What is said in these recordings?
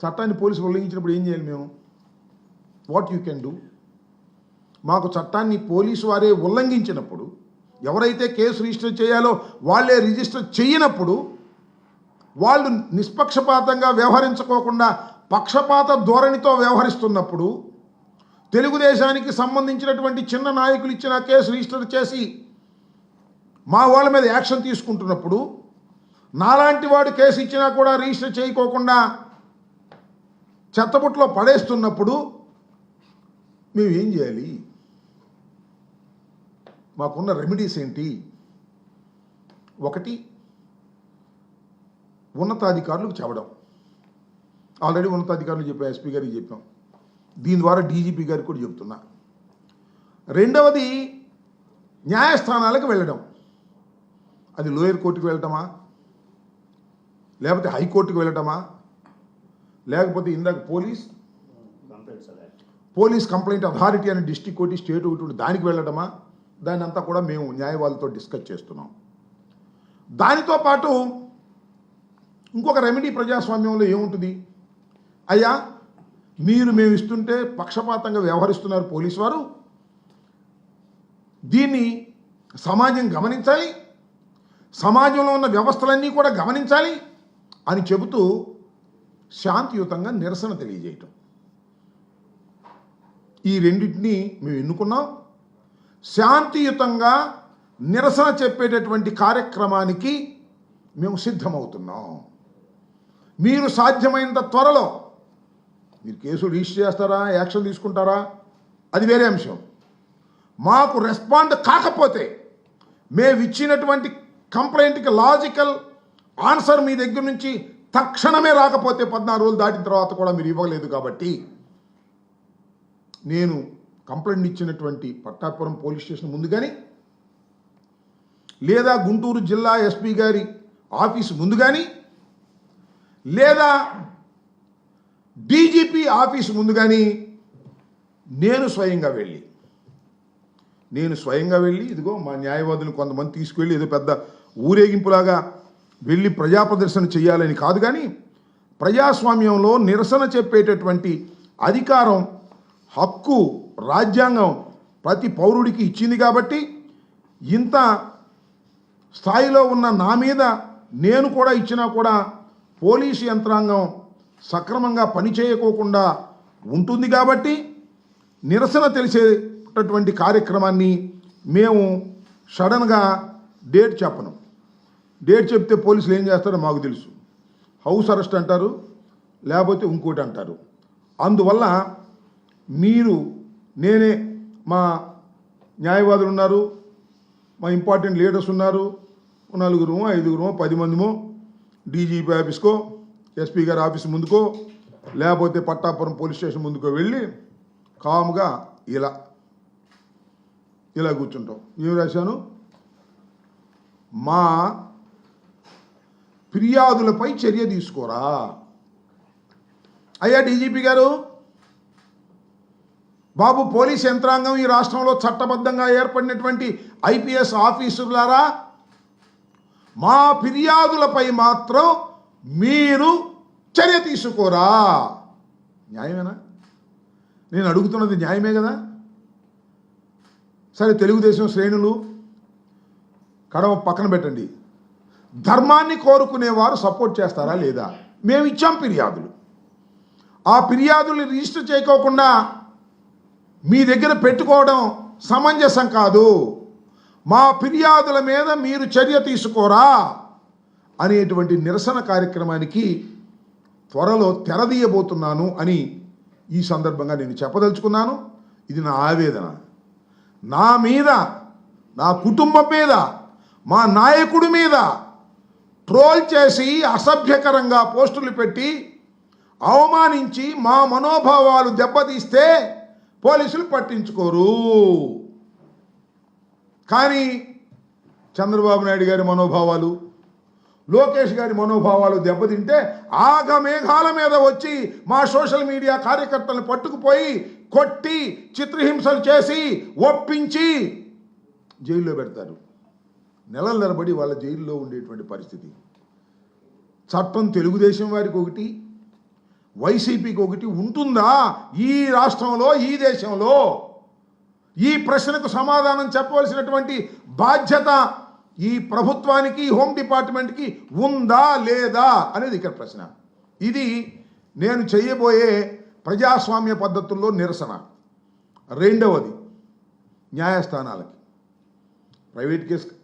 చట్టాన్ని పోలీసులు ఉల్లంఘించినప్పుడు ఏం చేయాలి మేము? What you can do? మాకు చట్టాన్ని పోలీసు వారే ఉల్లంఘించినప్పుడు, ఎవరైతే కేసు రిజిస్టర్ చేయాలో వాళ్ళే రిజిస్టర్ చేయనప్పుడు, వాళ్ళు నిష్పక్షపాతంగా వ్యవహరించుకోకుండా పక్షపాత ధోరణితో వ్యవహరిస్తున్నప్పుడు, తెలుగుదేశానికి సంబంధించినటువంటి చిన్న నాయకులు ఇచ్చిన కేసు రిజిస్టర్ చేసి మా వాళ్ళ మీద యాక్షన్ తీసుకుంటున్నప్పుడు, నాలాంటి వాడు కేసు ఇచ్చినా కూడా రిజిస్టర్ చేయకోకుండా చెత్తబుట్లో పడేస్తున్నప్పుడు మేము ఏం చేయాలి? మాకున్న రెమెడీస్ ఏంటి? ఒకటి, ఉన్నతాధికారులకు చెప్పడం. ఆల్రెడీ ఉన్నతాధికారులు చెప్పాం, ఎస్పీ గారికి చెప్పాం, దీని ద్వారా డీజీపీ గారికి కూడా చెప్తున్నా. రెండవది, న్యాయస్థానాలకు వెళ్ళడం. అది లోయర్ కోర్టుకు వెళ్ళటమా, లేకపోతే హైకోర్టుకు వెళ్ళటమా, లేకపోతే ఇందాక పోలీస్ కంప్లైంట్ అథారిటీ అని డిస్ట్రిక్ట్ కోర్టు, స్టేట్ ఒకటి దానికి వెళ్ళటమా, దాని అంతా కూడా మేము న్యాయవాదులతో డిస్కస్ చేస్తున్నాం. దానితో పాటు ఇంకొక రెమెడీ ప్రజాస్వామ్యంలో ఏముంటుంది? అయ్యా, మేము ఇస్తుంటే పక్షపాతంగా వ్యవహరిస్తున్నారు పోలీసు వారు, దీన్ని సమాజం గమనించాలి, సమాజంలో ఉన్న వ్యవస్థలన్నీ కూడా గమనించాలి అని చెబుతూ శాంతియుతంగా నిరసన తెలియజేయటం. ఈ రెండింటినీ మేము ఎన్నుకున్నాం. శాంతియుతంగా నిరసన చెప్పేటటువంటి కార్యక్రమానికి మేము సిద్ధమవుతున్నాం. మీరు సాధ్యమైనంత త్వరలో మీరు కేసు రిజిస్టర్ చేస్తారా, యాక్షన్ తీసుకుంటారా, అది వేరే అంశం. మాకు రెస్పాండ్ కాకపోతే, మేము ఇచ్చినటువంటి కంప్లైంట్కి లాజికల్ ఆన్సర్ మీ దగ్గర నుంచి తక్షణమే రాకపోతే, 14 రోజులు దాటిన తర్వాత కూడా మీరు ఇవ్వలేదు కాబట్టి, నేను కంప్లైంట్ ఇచ్చినటువంటి పట్టాపురం పోలీస్ స్టేషన్ ముందు కానీ, లేదా గుంటూరు జిల్లా ఎస్పీ గారి ఆఫీసు ముందు కానీ, లేదా డీజీపీ ఆఫీసు ముందు కానీ నేను స్వయంగా వెళ్ళి ఇదిగో మా న్యాయవాదులు కొంతమంది తీసుకువెళ్ళి ఏదో పెద్ద ఊరేగింపులాగా వెళ్ళి ప్రజా ప్రదర్శన చేయాలని కాదు, కానీ ప్రజాస్వామ్యంలో నిరసన చెప్పేటటువంటి అధికారం, హక్కు రాజ్యాంగం ప్రతి పౌరుడికి ఇచ్చింది కాబట్టి, ఇంత స్థాయిలో ఉన్న నా మీద నేను కూడా ఇచ్చినా కూడా పోలీసు యంత్రాంగం సక్రమంగా పనిచేయకోకుండా ఉంటుంది కాబట్టి, నిరసన తెలిసేటటువంటి కార్యక్రమాన్ని మేము సడన్గా డేట్ చెప్పను. డేట్ చెప్తే పోలీసులు ఏం చేస్తారో మాకు తెలుసు. హౌస్ అరెస్ట్ అంటారు, లేకపోతే ఇంకోటి అంటారు. అందువల్ల నేనే, మా న్యాయవాదులు ఉన్నారు, మా ఇంపార్టెంట్ లీడర్స్ ఉన్నారు, 4 5 10 మందిమో డీజీపీ ఆఫీస్కో, ఎస్పీ గారి ఆఫీస్ ముందుకో, లేకపోతే పట్టాపురం పోలీస్ స్టేషన్ ముందుకో వెళ్ళి కామ్గా ఇలా కూర్చుంటాం. ఏం రాశాను? మా ఫిర్యాదులపై చర్య తీసుకోరా. అయ్యా డీజీపీ గారు, బాబు, పోలీస్ యంత్రాంగం ఈ రాష్ట్రంలో చట్టబద్ధంగా ఏర్పడినటువంటి ఐపీఎస్ ఆఫీసర్లారా, మా ఫిర్యాదులపై మాత్రం మీరు చర్య తీసుకోరా. న్యాయమేనా? నేను అడుగుతున్నది న్యాయమే కదా? సరే, తెలుగుదేశం శ్రేణులు కడవ పక్కన పెట్టండి, ధర్మాన్ని కోరుకునేవారు సపోర్ట్ చేస్తారా లేదా? మేము ఇచ్చాం ఫిర్యాదులు, ఆ ఫిర్యాదులు రిజిస్టర్ చేయకోకుండా మీ దగ్గర పెట్టుకోవడం సమంజసం కాదు. మా ఫిర్యాదుల మీద మీరు చర్య తీసుకోరా అనేటువంటి నిరసన కార్యక్రమానికి త్వరలో తెరదీయబోతున్నాను అని ఈ సందర్భంగా నేను చెప్పదలుచుకున్నాను. ఇది నా ఆవేదన. నా మీద, నా కుటుంబం మీద, మా నాయకుడి మీద ట్రోల్ చేసి అసభ్యకరంగా పోస్టులు పెట్టి అవమానించి మా మనోభావాలు దెబ్బతీస్తే పోలీసులు పట్టించుకోరు. కానీ చంద్రబాబు నాయుడు గారి మనోభావాలు, లోకేష్ గారి మనోభావాలు దెబ్బతింటే ఆగమేఘాల మీద వచ్చి మా సోషల్ మీడియా కార్యకర్తలను పట్టుకుపోయి కొట్టి చిత్రహింసలు చేసి ఒప్పించి జైల్లో పెడతారు. నెలల నిలబడి వాళ్ళ జైల్లో ఉండేటువంటి పరిస్థితి. చట్టం తెలుగుదేశం వారికి ఒకటి, వైసీపీకి ఒకటి ఉంటుందా ఈ రాష్ట్రంలో, ఈ దేశంలో? ఈ ప్రశ్నకు సమాధానం చెప్పవలసినటువంటి బాధ్యత ఈ ప్రభుత్వానికి, హోమ్ డిపార్ట్మెంట్కి ఉందా లేదా అనేది ఇక్కడ ప్రశ్న. ఇది నేను చేయబోయే ప్రజాస్వామ్య పద్ధతుల్లో నిరసన. రెండవది, న్యాయస్థానాలకి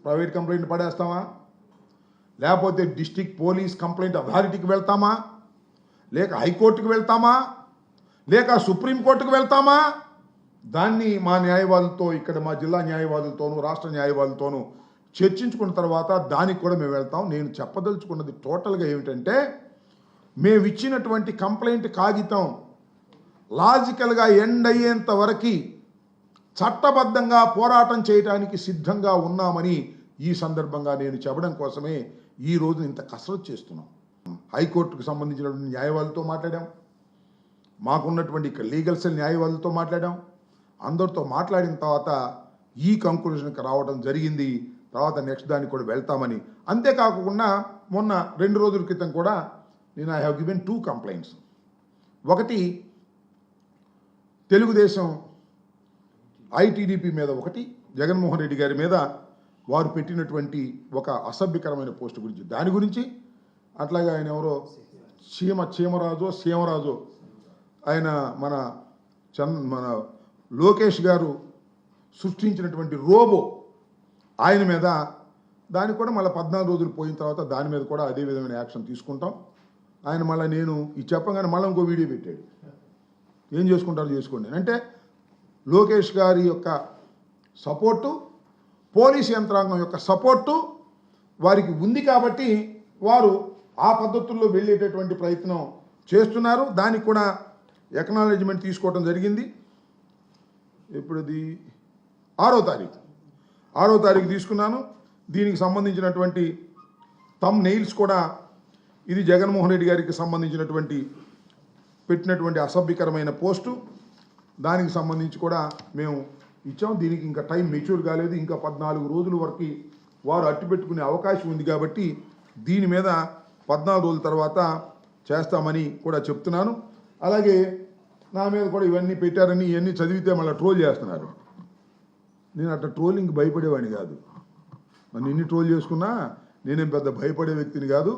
ప్రైవేట్ కంప్లైంట్ పడేస్తామా, లేకపోతే డిస్ట్రిక్ట్ పోలీస్ కంప్లైంట్ అథారిటీకి వెళ్తామా, లేక హైకోర్టుకు వెళ్తామా, లేక సుప్రీంకోర్టుకు వెళ్తామా? దాన్ని మా న్యాయవాదులతో, ఇక్కడ మా జిల్లా న్యాయవాదులతోనూ రాష్ట్ర న్యాయవాదులతోనూ చర్చించుకున్న తర్వాత దానికి కూడా మేము వెళ్తాం. నేను చెప్పదలుచుకున్నది టోటల్గా ఏమిటంటే, మేము ఇచ్చినటువంటి కంప్లైంట్ కాగితం లాజికల్గా ఎండ్ అయ్యేంత వరకు చట్టబద్ధంగా పోరాటం చేయడానికి సిద్ధంగా ఉన్నామని ఈ సందర్భంగా నేను చెప్పడం కోసమే ఈరోజు ఇంత కసరత్తు చేస్తున్నాం. హైకోర్టుకు సంబంధించినటువంటి న్యాయవాదులతో మాట్లాడాం, మాకున్నటువంటి ఇక్కడ లీగల్ సెల్ న్యాయవాదులతో మాట్లాడాం. అందరితో మాట్లాడిన తర్వాత ఈ కంక్లూజన్కి రావడం జరిగింది. తర్వాత నెక్స్ట్ దానికి కూడా వెళ్తామని. అంతేకాకుండా మొన్న 2 రోజుల క్రితం కూడా నేను ఐ హ్యావ్ గివెన్ 2 కంప్లైంట్స్. ఒకటి తెలుగుదేశం ఐటీడీపీ మీద, ఒకటి జగన్మోహన్ రెడ్డి గారి మీద వారు పెట్టినటువంటి ఒక అసభ్యకరమైన పోస్ట్ గురించి, దాని గురించి. అట్లాగే ఆయన ఎవరో సీమరాజో ఆయన మన లోకేష్ గారు సృష్టించినటువంటి రోబో ఆయన మీద, దానికి కూడా మళ్ళీ 14 రోజులు పోయిన తర్వాత దాని మీద కూడా అదే విధమైన యాక్షన్ తీసుకుంటాం. ఆయన మళ్ళీ నేను ఇది చెప్పగానే మళ్ళీ ఇంకో వీడియో పెట్టాడు. ఏం చేసుకుంటారో చేసుకోండి అంటే, లోకేష్ గారి యొక్క సపోర్టు, పోలీస్ యంత్రాంగం యొక్క సపోర్టు వారికి ఉంది కాబట్టి వారు ఆ పద్ధతుల్లో వెళ్ళేటటువంటి ప్రయత్నం చేస్తున్నారు. దానికి కూడా ఎక్నాలెడ్జ్మెంట్ తీసుకోవడం జరిగింది. ఇప్పుడు ఇది 6వ తారీఖు తీసుకున్నాను. దీనికి సంబంధించినటువంటి థంబ్ నెయిల్స్ కూడా ఇది జగన్మోహన్ రెడ్డి గారికి సంబంధించినటువంటి పెట్టినటువంటి అసభ్యకరమైన పోస్టు, దానికి సంబంధించి కూడా మేము ఇచ్చాం. దీనికి ఇంకా టైం మెచ్యూర్ కాలేదు, ఇంకా 14 రోజుల వరకు వారు అట్టిపెట్టుకునే అవకాశం ఉంది కాబట్టి దీని మీద 14 రోజుల తర్వాత చేస్తామని కూడా చెప్తున్నాను. అలాగే నా మీద కూడా ఇవన్నీ పెట్టారని, ఇవన్నీ చదివితే మళ్ళీ ట్రోల్ చేస్తున్నారు. నేను అట్లా ట్రోలింగ్ భయపడేవాడిని కాదు. నన్ను ఎన్ని ట్రోల్ చేసుకున్నా నేనేం పెద్ద భయపడే వ్యక్తిని కాదు.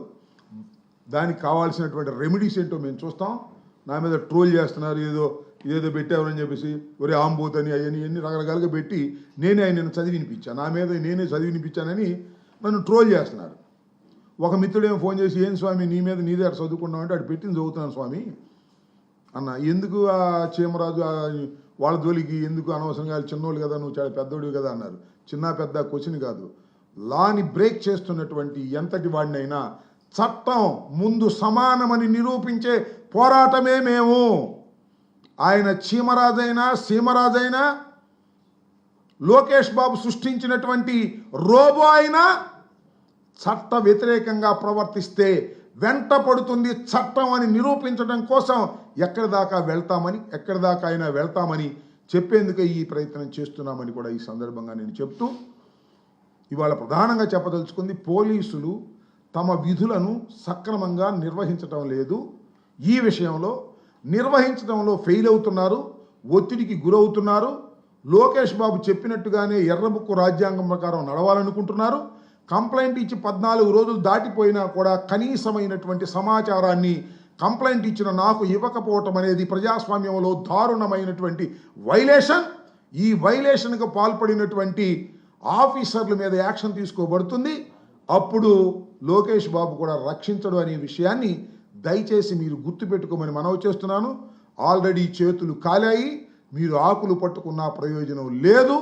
దానికి కావాల్సినటువంటి రెమెడీస్ ఏంటో మేము చూస్తాం. నా మీద ట్రోల్ చేస్తున్నారు, ఇదేదో పెట్టామని చెప్పేసి, ఒరే ఆంబోత్ అని అవన్నీ ఎన్ని రకరకాలుగా పెట్టి ఆయన చదివినిపించాను. నా మీద నేనే చదివినిపించానని నన్ను ట్రోల్ చేస్తున్నారు. ఒక మిత్రుడేమో ఫోన్ చేసి, ఏం స్వామి నీ మీద నీదే అటు చదువుకున్నావు అంటే, అటు పెట్టింది చదువుతున్నాను స్వామి అన్న. ఎందుకు ఆ చీమరాజు వాళ్ళ జోలికి ఎందుకు అనవసరంగా, చిన్నోళ్ళు కదా, నువ్వు చాలా పెద్దోడివి కదా అన్నారు. చిన్న పెద్ద క్వశ్చన్ కాదు. లాని బ్రేక్ చేస్తున్నటువంటి ఎంతటి వాడినైనా చట్టం ముందు సమానమని నిరూపించే పోరాటమే మేము. ఆయన చీమరాజైనా సీమరాజైనా, లోకేష్ బాబు సృష్టించినటువంటి రోబో అయినా చట్ట వ్యతిరేకంగా ప్రవర్తిస్తే వెంట పడుతుంది చట్టం అని నిరూపించడం కోసం ఎక్కడి దాకా అయినా వెళ్తామని చెప్పేందుకే ఈ ప్రయత్నం చేస్తున్నామని కూడా ఈ సందర్భంగా నేను చెప్తూ, ఇవాళ ప్రధానంగా చెప్పదలుచుకుంది, పోలీసులు తమ విధులను సక్రమంగా నిర్వహించటం లేదు. ఈ విషయంలో నిర్వహించడంలో ఫెయిల్ అవుతున్నారు, ఒత్తిడికి గురవుతున్నారు. లోకేష్ బాబు చెప్పినట్టుగానే ఎర్రబుక్కు రాజ్యాంగం ప్రకారం నడవాలనుకుంటున్నారు. కంప్లైంట్ ఇచ్చి 14 రోజులు దాటిపోయినా కూడా కనీసమైనటువంటి సమాచారాన్ని కంప్లైంట్ ఇచ్చిన నాకు ఇవ్వకపోవటం అనేది ప్రజాస్వామ్యంలో దారుణమైనటువంటి వైలేషన్. ఈ వైలేషన్కు పాల్పడినటువంటి ఆఫీసర్ల మీద యాక్షన్ తీసుకోబడుతుంది. అప్పుడు లోకేష్ బాబు కూడా రక్షించడు అనే విషయాన్ని దయచేసి మీరు గుర్తుపెట్టుకోమని మనవి చేస్తున్నాను. ఆల్రెడీ చేతులు కాలాయి, మీరు ఆకులు పట్టుకున్న ప్రయోజనం లేదు.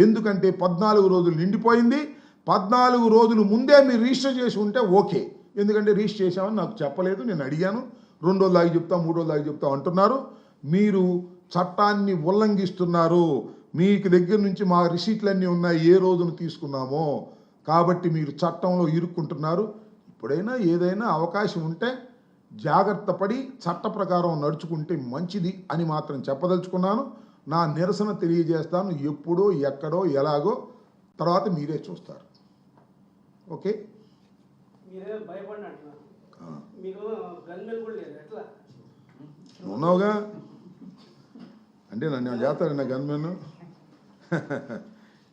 ఎందుకంటే 14 రోజులు నిండిపోయింది. 14 రోజులు ముందే మీరు రిజిస్టర్ చేసి ఉంటే ఓకే. ఎందుకంటే రిజిస్టర్ చేశామని నాకు చెప్పలేదు, నేను అడిగాను. 2 రోజులు ఆగి చెప్తా, 3 రోజులు ఆగి చెప్తా అంటున్నారు. మీరు చట్టాన్ని ఉల్లంఘిస్తున్నారు. మీకు దగ్గర నుంచి మా రిసీట్లన్నీ ఉన్నాయి, ఏ రోజును తీసుకున్నామో. కాబట్టి మీరు చట్టంలో ఇరుక్కుంటున్నారు. ఇప్పుడైనా ఏదైనా అవకాశం ఉంటే జాగ్రత్త పడి చట్ట ప్రకారం నడుచుకుంటే మంచిది అని మాత్రం చెప్పదలుచుకున్నాను. నా నిరసన తెలియజేస్తాను, ఎప్పుడో ఎక్కడో ఎలాగో తర్వాత మీరే చూస్తారు. ఓకే, ఉన్నావుగా, అంటే నన్ను ఏమైనా చేస్తాడు నా గన్మెన్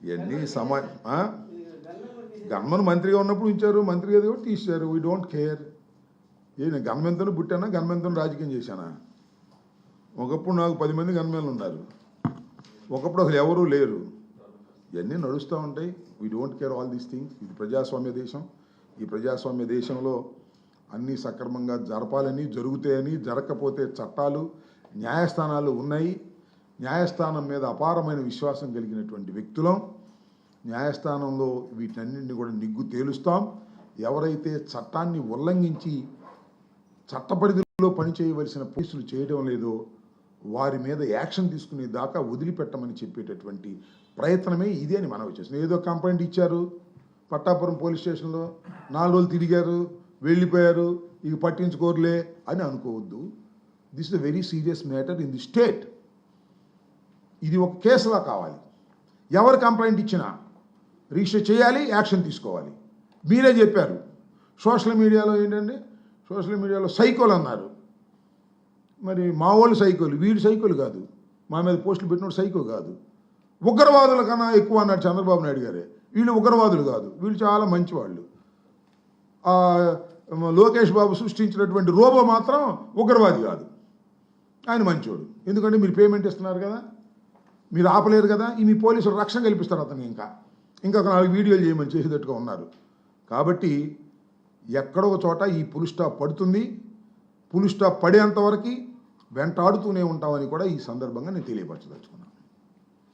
ఇవన్నీ గన్మెన్ మంత్రిగా ఉన్నప్పుడు ఉంచారు, మంత్రి గారు కూడా తీశారు. We don't care. నేను గన్మెన్తో పుట్టానా, గన్మెన్తో రాజకీయం చేశానా? ఒకప్పుడు నాకు 10 మంది గన్మెన్లు ఉన్నారు, ఒకప్పుడు అసలు ఎవరూ లేరు. ఇవన్నీ నడుస్తూ ఉంటాయి. We don't care all these things. ఇది ప్రజాస్వామ్య దేశం. ఈ ప్రజాస్వామ్య దేశంలో అన్నీ సక్రమంగా జరపాలని, జరుగుతాయని, జరగకపోతే చట్టాలు, న్యాయస్థానాలు ఉన్నాయి. న్యాయస్థానం మీద అపారమైన విశ్వాసం కలిగినటువంటి వ్యక్తులం. న్యాయస్థానంలో వీటన్నింటినీ కూడా నిగ్గు తేలుస్తాం. ఎవరైతే చట్టాన్ని ఉల్లంఘించి చట్టపరిధిలో పనిచేయవలసిన పోలీసులు చేయడం లేదో వారి మీద యాక్షన్ తీసుకునే దాకా వదిలిపెట్టమని చెప్పేటటువంటి ప్రయత్నమే ఇదే అని మనవి చేస్తున్నాం. ఏదో కంప్లైంట్ ఇచ్చారు పట్టాపురం పోలీస్ స్టేషన్లో, 4 రోజులు తిరిగారు, వెళ్ళిపోయారు, ఇక పట్టించుకోరులే అని అనుకోవద్దు. This is a very serious matter in the state. ఇది ఒక కేసులా కావాలి. ఎవరు కంప్లైంట్ ఇచ్చినా రిజిస్టర్ చేయాలి, యాక్షన్ తీసుకోవాలి. మీరే చెప్పారు సోషల్ మీడియాలో ఏంటండి, సోషల్ మీడియాలో సైకోలు అన్నారు. మరి మా వాళ్ళు సైకోలు, వీడు సైకోలు కాదు, మా మీద పోస్టులు పెట్టినప్పుడు సైకో కాదు. ఉగ్రవాదుల కన్నా ఎక్కువ అన్నాడు చంద్రబాబు నాయుడు గారే. వీళ్ళు ఉగ్రవాదులు కాదు, వీళ్ళు చాలా మంచివాళ్ళు. లోకేష్ బాబు సృష్టించినటువంటి రోబో మాత్రం ఉగ్రవాది కాదు, ఆయన మంచివాడు. ఎందుకంటే మీరు పేమెంట్ ఇస్తున్నారు కదా, మీరు ఆపలేరు కదా. ఈ మీ పోలీసులు రక్షణ కల్పిస్తారు అతను. ఇంకా 4 వీడియోలు చేయమని చేసేటట్టుగా ఉన్నారు. కాబట్టి ఎక్కడో చోట ఈ పుల్ స్టాప్ పడుతుంది. పుల్ స్టాప్ పడేంతవరకు వెంటాడుతూనే ఉంటామని కూడా ఈ సందర్భంగా నేను తెలియపరచదలుచుకున్నాను.